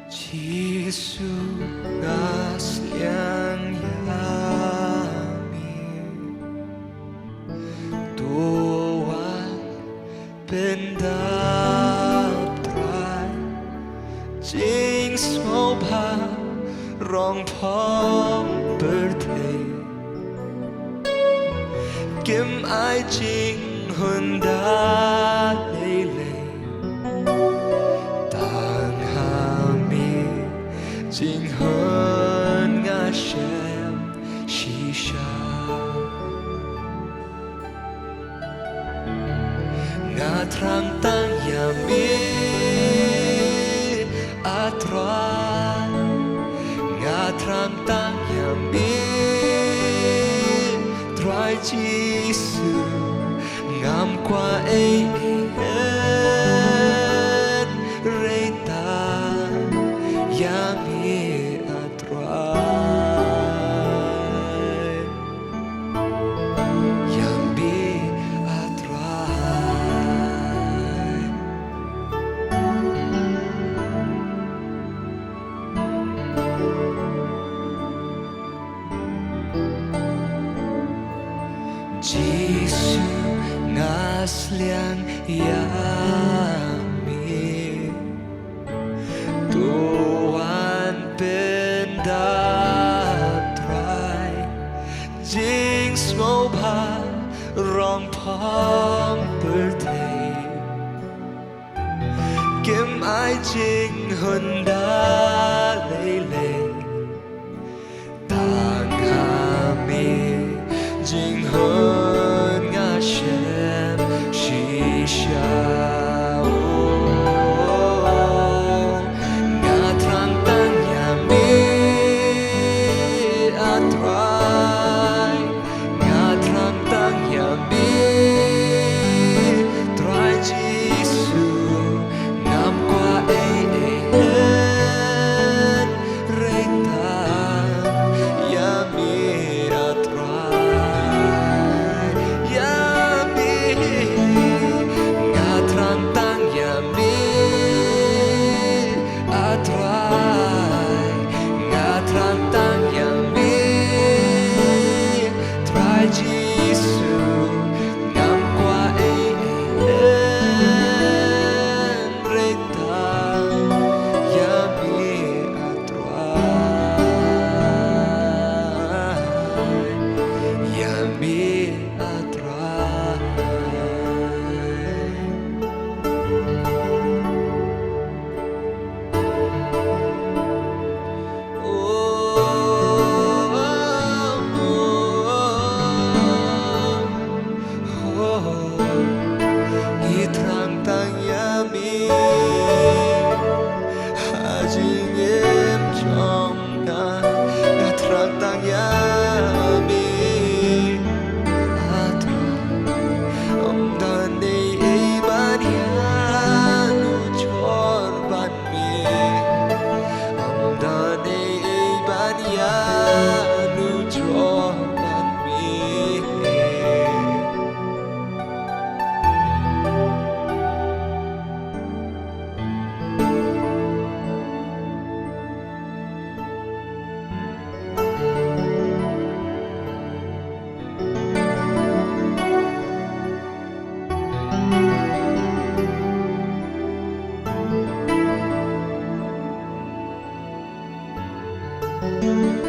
Jisuga sliang yami Tuhan pendaptrai Chính số ba rong phong birthday Kiếm ai chính hơn đã lê lê Tàng hà mi chính hơn ngã xem shisha Ngã trang tăng nhà mi atrai Ngã trang tăng nhà mi Trai chi sự ngam qua ấy hết rây ta yami atrai yami atrai Giêsu ngasliang yami Tuhan pendaptrai Jing smo ba rong pom birthday Kiếm ai jing hơn đã lê lê Tàng hà mi jing hơn ngã xem shisha Ngã trang tăng nhà mi atrai Ngã trang tăng nhà mi Trai Giêsu ngam qua ấy hết rây ta yami atrai yami Ngã trang tăng yami atrai Ngã trang tăng yami Trai Giêsu ngam qua ấy hết rây ta yami atrai yami atrai Itrang tang yami Hajing em trong na Itrang tang yami Atra Om dan ni iban yanu chor ban mi Om dan ni iban yanu chor ban mi Thank you.